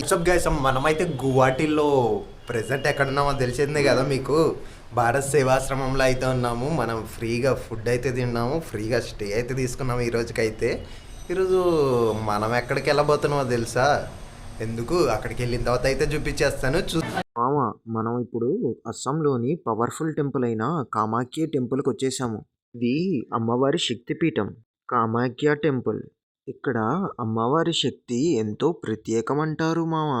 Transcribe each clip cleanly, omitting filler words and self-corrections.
WhatsApp guys, మనమైతే గువాహటిలో present ఎక్కడున్నామో తెలిసిందే కదా మీకు. భారత్ సేవాశ్రమంలో అయితే ఉన్నాము. మనం ఫ్రీగా ఫుడ్ అయితే తిన్నాము, ఫ్రీగా స్టే అయితే తీసుకున్నాము. ఈరోజు మనం ఎక్కడికి వెళ్ళబోతున్నామో తెలుసా? ఎందుకు అక్కడికి వెళ్ళిన తర్వాత అయితే చూపించేస్తాను. మామ, మనం ఇప్పుడు అస్సాంలోని పవర్ఫుల్ టెంపుల్ అయిన కామాఖ్య టెంపుల్కి వచ్చేసాము. ఇది అమ్మవారి శక్తిపీఠం, కామాఖ్య టెంపుల్. ఇక్కడ అమ్మవారి శక్తి ఎంతో ప్రత్యేకమంటారు మామ.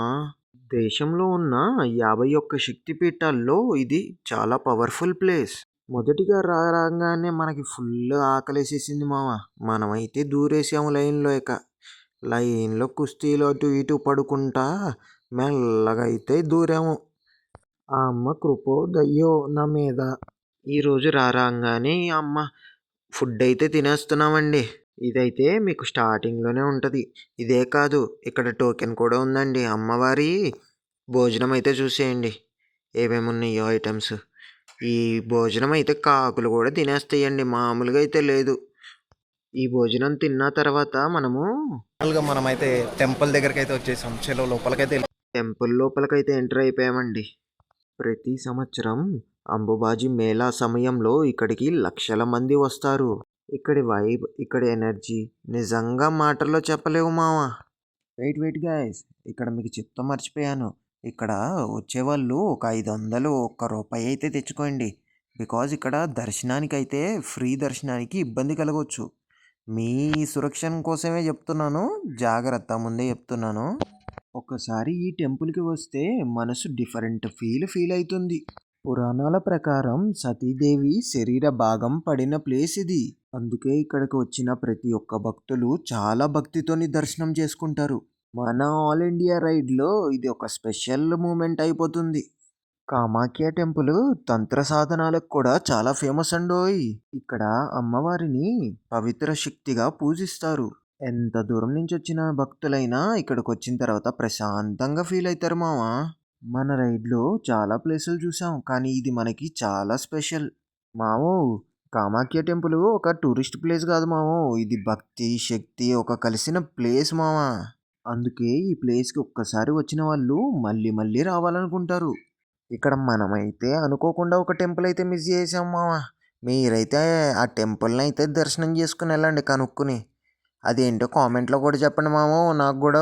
దేశంలో ఉన్న 51 శక్తిపీఠాల్లో ఇది చాలా పవర్ఫుల్ ప్లేస్. మొదటిగా రాగానే మనకి ఫుల్ ఆకలేసేసింది మామ. మనమైతే దూరేసాము లైన్లో. లైన్లో కుస్తీలు అటు ఇటు పడుకుంటా మెల్లగా అయితే దూరాము. ఆ అమ్మ కృపో దయ్యో నా మీద. ఈరోజు రాగానే అమ్మ ఫుడ్ అయితే తినేస్తున్నామండి. ఇదైతే మీకు స్టార్టింగ్లోనే ఉంటుంది. ఇదే కాదు, ఇక్కడ టోకెన్ కూడా ఉందండి. అమ్మవారి భోజనం అయితే చూసేయండి ఏమేమి ఉన్నాయో ఐటమ్స్. ఈ భోజనం అయితే కాకులు కూడా తినేస్తాయండి, మామూలుగా అయితే లేదు. ఈ భోజనం తిన్న తర్వాత మనమైతే టెంపుల్ దగ్గరికి అయితే వచ్చేసాం. చలో లోపలికైతే టెంపుల్ లోపలికైతే ఎంటర్ అయిపోయామండి. ప్రతి సంవత్సరం అంబుబాజీ మేళా సమయంలో ఇక్కడికి లక్షల మంది వస్తారు. ఇక్కడి వైబ్, ఇక్కడి ఎనర్జీ నిజంగా మాటల్లో చెప్పలేవు మామ. వెయిట్ గైస్, ఇక్కడ మీకు చెప్తా మర్చిపోయాను. ఇక్కడ వచ్చేవాళ్ళు ఒక 500 రూపాయి అయితే తెచ్చుకోండి. బికాజ్ ఇక్కడ దర్శనానికి అయితే ఫ్రీ దర్శనానికి ఇబ్బంది కలగవచ్చు. మీ సురక్షణ కోసమే చెప్తున్నాను, జాగ్రత్త, ముందే చెప్తున్నాను. ఒక్కసారి ఈ టెంపుల్కి వస్తే మనసు డిఫరెంట్ ఫీల్ అవుతుంది. పురాణాల ప్రకారం సతీదేవి శరీర భాగం పడిన ప్లేస్ ఇది. అందుకే ఇక్కడికి వచ్చిన ప్రతి ఒక్క భక్తులు చాలా భక్తితోని దర్శనం చేసుకుంటారు. మన ఆల్ ఇండియా రైడ్లో ఇది ఒక స్పెషల్ మూమెంట్ అయిపోతుంది. కామాఖ్య టెంపుల్ తంత్ర సాధనాలకు కూడా చాలా ఫేమస్ అండోయ్. ఇక్కడ అమ్మవారిని పవిత్ర శక్తిగా పూజిస్తారు. ఎంత దూరం నుంచి వచ్చిన భక్తులైనా ఇక్కడికి వచ్చిన తర్వాత ప్రశాంతంగా ఫీల్ అవుతారు మావా. మన రైడ్లో చాలా ప్లేసులు చూసాం, కానీ ఇది మనకి చాలా స్పెషల్. మావో, కామాఖ్య టెంపుల్ ఒక టూరిస్ట్ ప్లేస్ కాదు మావో, ఇది భక్తి శక్తి ఒక కలిసిన ప్లేస్ మావా. అందుకే ఈ ప్లేస్కి ఒక్కసారి వచ్చిన వాళ్ళు మళ్ళీ మళ్ళీ రావాలనుకుంటారు. ఇక్కడ మనమైతే అనుకోకుండా ఒక టెంపుల్ అయితే మిస్ చేసాం మావా. మీరైతే ఆ టెంపుల్ని అయితే దర్శనం చేసుకుని వెళ్ళండి కనుక్కుని. అదేంటో కామెంట్లో కూడా చెప్పండి మామో, నాకు కూడా.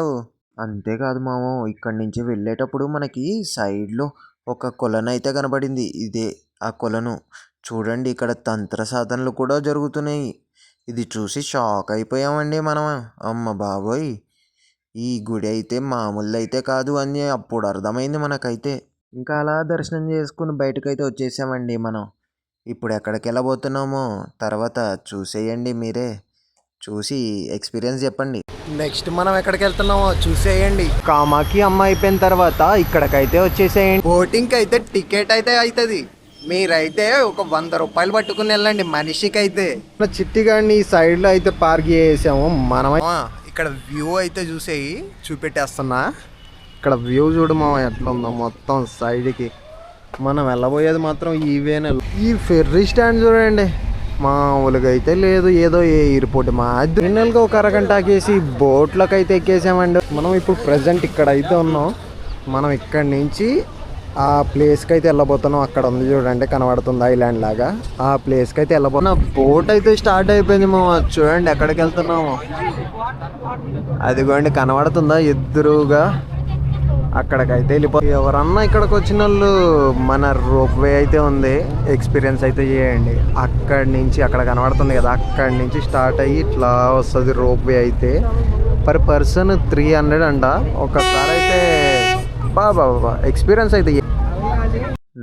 అంతేకాదు మామో, ఇక్కడి నుంచి వెళ్ళేటప్పుడు మనకి సైడ్లో ఒక కొలను అయితే కనబడింది. ఇదే ఆ కొలను. చూడండి, ఇక్కడ తంత్ర సాధనలు కూడా జరుగుతున్నాయి. ఇది చూసి షాక్ అయిపోయామండి మనం. అమ్మ బాబోయ్, ఈ గుడి అయితే మామూలు అయితే కాదు అని అప్పుడు అర్థమైంది మనకైతే. ఇంకా అలా దర్శనం చేసుకుని బయటకైతే వచ్చేసామండి మనం. ఇప్పుడు ఎక్కడికి వెళ్ళబోతున్నామో తర్వాత చూసేయండి మీరే. చూసి ఎక్స్పీరియన్స్ చెప్పండి. నెక్స్ట్ మనం ఎక్కడికి వెళ్తున్నామో చూసేయండి. కామాఖ్య అమ్మ అయిపోయిన తర్వాత ఇక్కడికైతే వచ్చేసేయండి. బోటింగ్కి అయితే టికెట్ అయితే అవుతుంది. మీరైతే ఒక 100 రూపాయలు పట్టుకుని వెళ్ళండి మనిషికి అయితే. చిట్టిగాడిని ఈ సైడ్లో అయితే పార్క్ చేసాము మనం. ఇక్కడ వ్యూ అయితే చూపెట్టేస్తున్నా. ఇక్కడ వ్యూ చూడు మామ ఎట్లా ఉందో మొత్తం సైడ్కి. మనం వెళ్ళబోయేది మాత్రం ఈవేనే. ఈ ఫెర్రీ స్టాండ్ చూడండి, మామూలుగా అయితే లేదు, ఏదో ఎయిర్పోర్ట్ ఫైనల్గా ఒక అరగంట ఎక్కేసి బోట్లోకి అయితే ఎక్కేసామండి. మనం ఇప్పుడు ప్రజెంట్ ఇక్కడ అయితే ఉన్నాం. మనం ఇక్కడి నుంచి ఆ ప్లేస్కి అయితే వెళ్ళబోతున్నాం. అక్కడ ఉంది చూడండి, కనబడుతుంది ఐలాండ్ లాగా. ఆ ప్లేస్కి అయితే వెళ్ళబోతున్నాం. బోట్ అయితే స్టార్ట్ అయిపోయింది మామ. చూడండి ఎక్కడికి వెళ్తున్నాము. అదిగోండి కనబడుతుందా ఎదురుగా, అక్కడికైతే వెళ్ళిపోయి. ఎవరన్నా ఇక్కడికి వచ్చిన వాళ్ళు మన రోప్ వే అయితే ఉంది, ఎక్స్పీరియన్స్ అయితే చేయండి. అక్కడి నుంచి అక్కడ కనబడుతుంది కదా, అక్కడి నుంచి స్టార్ట్ అయ్యి ఇట్లా వస్తుంది రోప్ వే అయితే. పర్ పర్సన్ 300 అంట. ఒకసారి అయితే బాబా ఎక్స్పీరియన్స్ అయితే.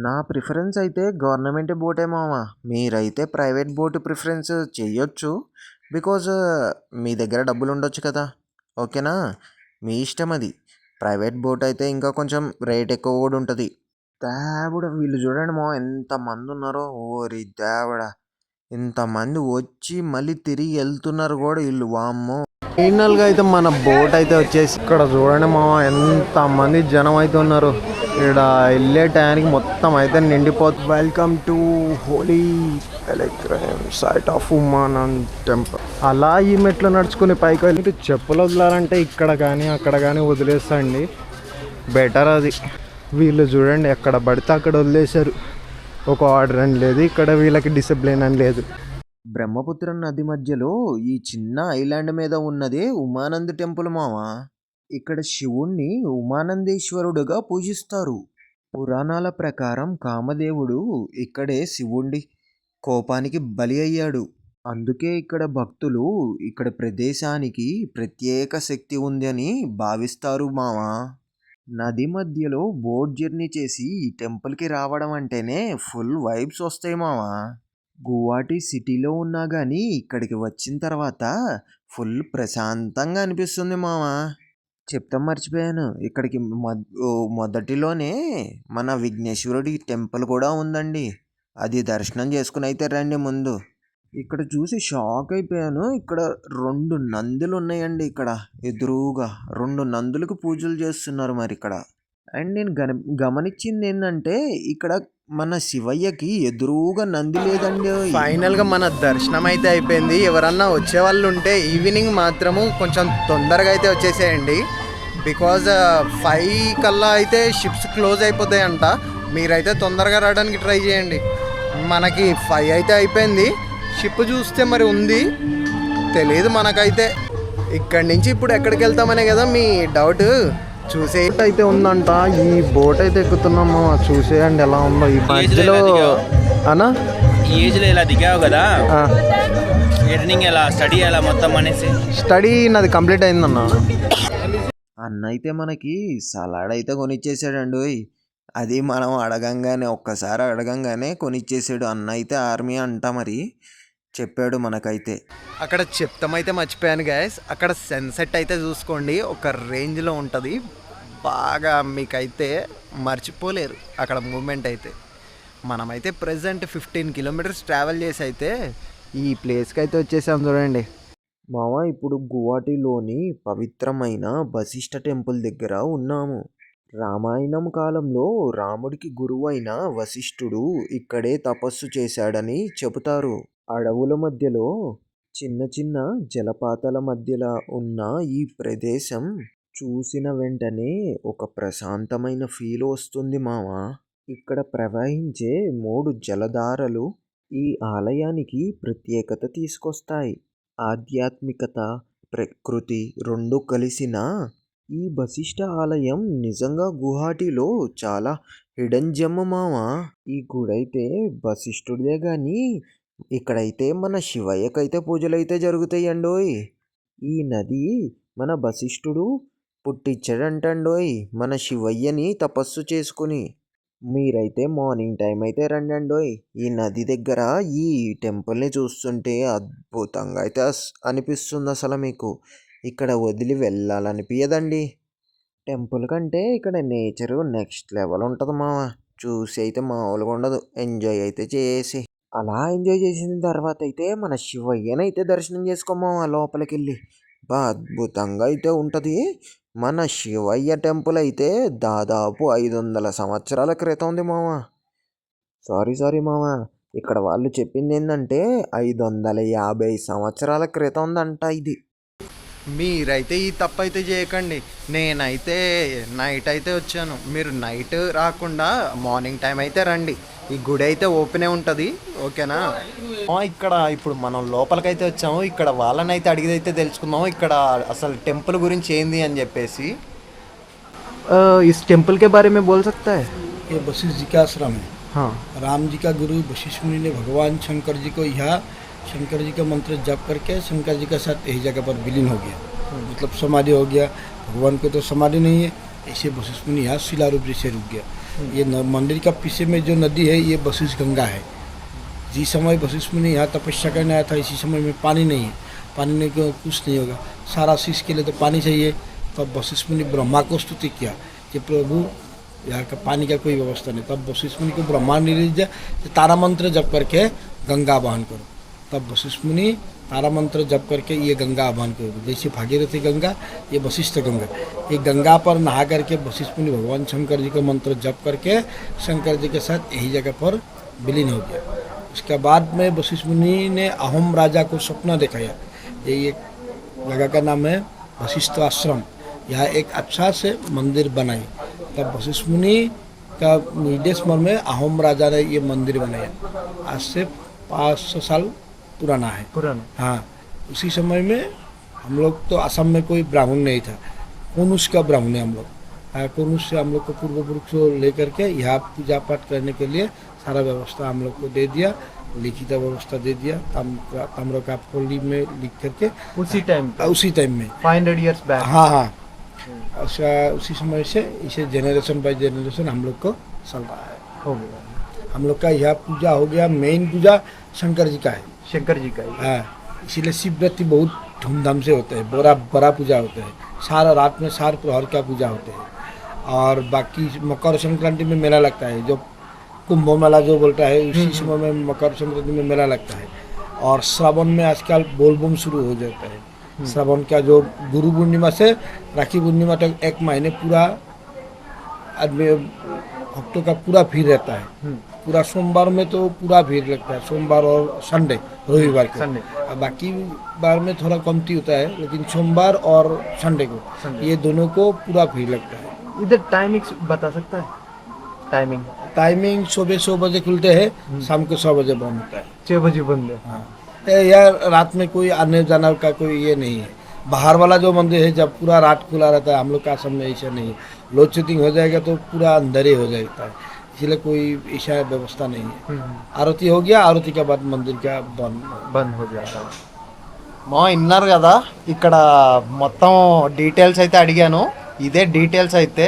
నా ప్రిఫరెన్స్ అయితే గవర్నమెంట్ బోటే మామ. మీరైతే ప్రైవేట్ బోట్ ప్రిఫరెన్స్ చేయొచ్చు, బికాజ్ మీ దగ్గర డబ్బులు ఉండొచ్చు కదా. ఓకేనా, మీ ఇష్టం అది. ప్రైవేట్ బోట్ అయితే ఇంకా కొంచెం రేట్ ఎక్కువ కూడా ఉంటుంది. దేవుడా, వీళ్ళు చూడండి మా ఎంతమంది ఉన్నారో. ఓరి దేవుడా, ఇంతమంది వచ్చి మళ్ళీ తిరిగి వెళ్తున్నారు కూడా వీళ్ళు. వామ్మో. ఫైనల్గా అయితే మన బోట్ అయితే వచ్చేసి ఇక్కడ చూడండి మా ఎంతమంది జనం అయితే ఉన్నారు. ఇక్కడ వెళ్ళే టైంకి మొత్తం అయితే నిండిపోతుంది. Welcome to holy site of Umanand temple. అలా ఈ మెట్లు నడుచుకుని పైకి వెళ్ళి చెప్పులు వదలాలంటే ఇక్కడ కానీ అక్కడ కానీ వదిలేస్తాండి. బెటర్ అది. వీళ్ళు చూడండి ఎక్కడ పడితే అక్కడ వదిలేశారు. ఒక ఆర్డర్ అని లేదు, ఇక్కడ వీళ్ళకి డిసిప్లిన్ అని లేదు. బ్రహ్మపుత్ర నది మధ్యలో ఈ చిన్న ఐలాండ్ మీద ఉన్నదే ఉమానంద్ టెంపుల్ మావా. ఇక్కడ శివుణ్ణి ఉమానందేశ్వరుడుగా పూజిస్తారు. పురాణాల ప్రకారం కామదేవుడు ఇక్కడే శివుడి కోపానికి బలి అయ్యాడు. అందుకే ఇక్కడ భక్తులు ఇక్కడ ప్రదేశానికి ప్రత్యేక శక్తి ఉంది అని భావిస్తారు మావా. నది మధ్యలో బోట్ జర్నీ చేసి ఈ టెంపుల్కి రావడం అంటేనే ఫుల్ వైబ్స్ వస్తాయి మావా. గువాహటి సిటీలో ఉన్నా కానీ ఇక్కడికి వచ్చిన తర్వాత ఫుల్ ప్రశాంతంగా అనిపిస్తుంది మావా. చెప్తాం మర్చిపోయాను, ఇక్కడికి మొదటిలోనే మన విఘ్నేశ్వరుడి టెంపుల్ కూడా ఉందండి. అది దర్శనం చేసుకుని అయితే రండి ముందు. ఇక్కడ చూసి షాక్ అయిపోయాను. ఇక్కడ 2 నందులు ఉన్నాయండి. ఇక్కడ ఎదురుగా 2 నందులకు పూజలు చేస్తున్నారు మరి ఇక్కడ. అండ్ నేను గమనించింది ఏంటంటే ఇక్కడ మన శివయ్యకి ఎదురుగా నంది లేదండి. ఫైనల్గా మన దర్శనం అయితే అయిపోయింది. ఎవరన్నా వచ్చే వాళ్ళు ఉంటే ఈవినింగ్ మాత్రము కొంచెం తొందరగా అయితే వచ్చేసేయండి. బికాజ్ 5 కల్లా అయితే షిప్స్ క్లోజ్ అయిపోతాయంట. మీరైతే తొందరగా రావడానికి ట్రై చేయండి. మనకి 5 అయితే అయిపోయింది. షిప్ చూస్తే మరి ఉంది తెలియదు మనకైతే. ఇక్కడి నుంచి ఇప్పుడు ఎక్కడికి వెళ్తామనే కదా మీ డౌట్. చూసే అయితే ఉందంట. ఈ బోట్ అయితే ఎక్కుతున్నాము, చూసేయండి ఎలా ఉందో. ఈ మధ్యలో అన్నా ఈ ఏజ్లో ఇలా దిగావు కదా, ఎర్నింగ్ ఎలా, స్టడీ ఎలా మొత్తం అనేసి. స్టడీ నాది కంప్లీట్ అయిందన్న. అన్న అయితే మనకి సలాడ్ అయితే కొనిచ్చేసాడండి. అది మనం ఒక్కసారి అడగంగానే కొనిచ్చేసాడు. అన్న అయితే ఆర్మీ అంట మరి చెప్పాడు మనకైతే. అక్కడ చెప్తామైతే మర్చిపోయాను గైస్. అక్కడ సన్సెట్ అయితే చూసుకోండి, ఒక రేంజ్లో ఉంటుంది. బాగా మీకైతే మర్చిపోలేరు అక్కడ మూమెంట్ అయితే. మనమైతే ప్రజెంట్ 15 కిలోమీటర్స్ ట్రావెల్ చేసి అయితే ఈ ప్లేస్కి అయితే వచ్చేసాం చూడండి మామ. ఇప్పుడు గువాహటిలోని పవిత్రమైన వశిష్ఠ టెంపుల్ దగ్గర ఉన్నాము. రామాయణం కాలంలో రాముడికి గురువైన వశిష్ఠుడు ఇక్కడే తపస్సు చేశాడని చెబుతారు. అడవుల మధ్యలో చిన్న చిన్న జలపాతాల మధ్యలో ఉన్న ఈ ప్రదేశం చూసిన వెంటనే ఒక ప్రశాంతమైన ఫీల్ వస్తుంది మామ. ఇక్కడ ప్రవహించే 3 జలధారలు ఈ ఆలయానికి ప్రత్యేకత తీసుకొస్తాయి. ఆధ్యాత్మికత, ప్రకృతి 2 కలిసిన ఈ వశిష్ఠ ఆలయం నిజంగా గువాహటిలో చాలా హిడెన్ జెమ్ మామ. ఈ గుడైతే వశిష్ఠుడిదే కానీ ఇక్కడైతే మన శివయ్యకైతే పూజలు అయితే జరుగుతాయండోయ్. ఈ నది మన వశిష్ఠుడు పుట్టించాడంటండోయ్ మన శివయ్యని తపస్సు చేసుకుని. మీరైతే మార్నింగ్ టైం అయితే రండండోయ్. ఈ నది దగ్గర ఈ టెంపుల్ని చూస్తుంటే అద్భుతంగా అయితే అనిపిస్తుంది. అసలు మీకు ఇక్కడ వదిలి వెళ్ళాలనిపించదండి. టెంపుల్ కంటే ఇక్కడ నేచరు నెక్స్ట్ లెవెల్ ఉంటుంది మామ. చూసి అయితే మామూలుగా ఉండదు. ఎంజాయ్ అయితే చేసి అలా ఎంజాయ్ చేసిన తర్వాత అయితే మన శివయ్యనైతే దర్శనం చేసుకోమావా లోపలికి వెళ్ళి. అద్భుతంగా అయితే ఉంటుంది. మన శివయ్య టెంపుల్ అయితే దాదాపు 500 సంవత్సరాల క్రితం ఉంది మామ. సారీ మామ, ఇక్కడ వాళ్ళు చెప్పింది ఏంటంటే 550 సంవత్సరాల క్రితం ఉందంట ఇది. మీరైతే ఈ తప్పు అయితే చేయకండి. నేనైతే నైట్ అయితే వచ్చాను. మీరు నైట్ రాకుండా మార్నింగ్ టైం అయితే రండి. ఈ గుడి అయితే ఓపెనే ఉంటుంది, ఓకేనా. ఇక్కడ ఇప్పుడు మనం లోపలికైతే వచ్చాము. ఇక్కడ వాళ్ళని అయితే అడిగిదైతే తెలుసుకుందాం ఇక్కడ అసలు టెంపుల్ గురించి ఏంది అని చెప్పేసి. इस टेम्पल के बारे में बोल सकता है? ये वशिष्ठ जी का आश्रम है। हाँ, राम जी का गुरु वशिष्ठ मुनि ने भगवान शंकर जी को यहाँ शंकर जी का मंत्र जप करके शंकर जी के साथ यही जगह पर विलीन हो गया, मतलब समाधि हो गया। भगवान को तो समाधि नहीं है, ऐसे वशिष्ठ मुनि यहाँ शिला रूप जैसे रुक गया। ये मंदिर का पीछे में जो नदी है ये वशिष्ठ गंगा है। जिस समय वशिष्ठ मुनि यहाँ तपस्या करने आया था इसी समय में पानी नहीं है, पानी नहीं को कुछ नहीं होगा। सारा चीज़ के लिए तो पानी चाहिए। तब वशिष्ठ मुनि ब्रह्मा को स्तुति किया कि प्रभु यहाँ का पानी का कोई व्यवस्था नहीं। तब वशिष्ठ मुनि को ब्रह्मा ने दिया तारा मंत्र जप करके गंगा आवाहन करो। तब वशिष्ठ मुनि तारा मंत्र जप करके ये गंगा आवाहन करो। जैसे भागीरथी गंगा, ये वशिष्ठ गंगा। ये गंगा पर नहा करके वशिष्ठ मुनि भगवान शंकर जी का मंत्र जप करके शंकर जी के साथ यही जगह पर विलीन हो गया। उसके बाद में वशिष्ठ मुनि ने अहोम राजा को सपना दिखाया। ये जगह का नाम है वशिष्ठ आश्रम। यहाँ एक अच्छा से मंदिर बनाई तब वशिष्ठ मुनि का निर्देश में अहोम राजा ने ये मंदिर बनाया। आज से 500 साल पुराना है। पुराना। हाँ, उसी समय में हम लोग तो असम में कोई ब्राह्मण नहीं था, कोनुष का ब्राह्मण है हम लोग। कोनुष से हम लोग को पूर्व पुरुष को लेकर के यहाँ पूजा पाठ करने के लिए सारा व्यवस्था हम लोग को दे दिया, लिखित व्यवस्था दे दिया, ताम्र का फौली में लिख करके उसी टाइम उसी टाइम में 500 years बैक। हाँ हाँ, उसी समय से इसे जनरेशन बाय जनरेशन हम लोग को चल रहा है। हो गया हम लोग का यह पूजा हो गया, मेन पूजा शंकर जी का है। शंकर जी का ही। हाँ, इसीलिए शिवरात्रि बहुत धूमधाम से होते हैं, बड़ा पूजा होते हैं। सारा रात में 4 प्रहर का पूजा होते हैं। और बाकी मकर संक्रांति में मेला लगता है, जो कुंभ मेला जो बोलता है, उसी समय में मकर संक्रांति में मेला लगता है। और श्रावण में आजकल बोलबम शुरू हो जाता है। श्रावण का जो गुरु पूर्णिमा से राखी पूर्णिमा तक 1 महीने पूरा आदमी भक्तों का पूरा भीड़ रहता है। पूरा सोमवार में तो पूरा भीड़ लगता है, सोमवार और संडे, रविवार को। संडे। बाकी बार में थोड़ा कमती होता है, लेकिन सोमवार और संडे को ये दोनों को पूरा भीड़ लगता है। इधर टाइमिंग बता सकता है? टाइमिंग सुबह 6 बजे खुलते हैं, शाम को 6 बजे बंद होता है। 6 बजे बंद है। हाँ, यार रात में कोई आने जाने का कोई ये नहीं है। बाहर वाला जो मंदिर है जब पूरा रात खुला रहता है, हम लोग का आश्रम में ऐसा नहीं है। लोड शेडिंग हो जाएगा तो पूरा अंदर ही हो जाता है, इसलिए कोई ऐसा व्यवस्था नहीं है। आरती हो गया, आरती के बाद मंदिर का बंद हो जाता है। మా విన్నారు కదా, ఇక్కడ మొత్తం డీటెయిల్స్ అయితే అడిగాను. ఇదే డీటెయిల్స్ అయితే.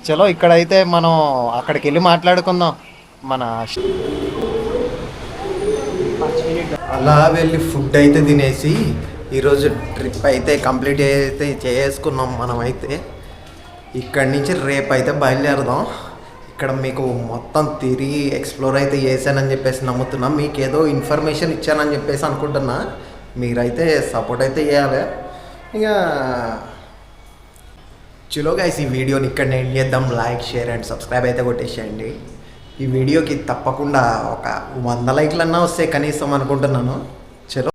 చలో ఇక్కడైతే మనం అక్కడికి వెళ్ళి మాట్లాడుకుందాం. మన అలా వెళ్ళి ఫుడ్ అయితే తినేసి ఈరోజు ట్రిప్ అయితే కంప్లీట్ అయితే చేసుకున్నాం. మనమైతే ఇక్కడి నుంచి రేపు అయితే బయలుదేరదాం. ఇక్కడ మీకు మొత్తం తిరిగి ఎక్స్ప్లోర్ అయితే చేశానని చెప్పేసి నమ్ముతున్నా. మీకు ఏదో ఇన్ఫర్మేషన్ ఇచ్చానని చెప్పేసి అనుకుంటున్నా. మీరైతే సపోర్ట్ అయితే చేయాలి. ఇక చలో గైస్, ఈ వీడియోని ఇక్కడ ఎండ్ చేద్దాం. లైక్, షేర్ అండ్ సబ్స్క్రైబ్ అయితే కొట్టేసేయండి. ఈ వీడియోకి తప్పకుండా ఒక 100 లైక్లన్నా వస్తే కనీసం అనుకుంటున్నాను. చలో.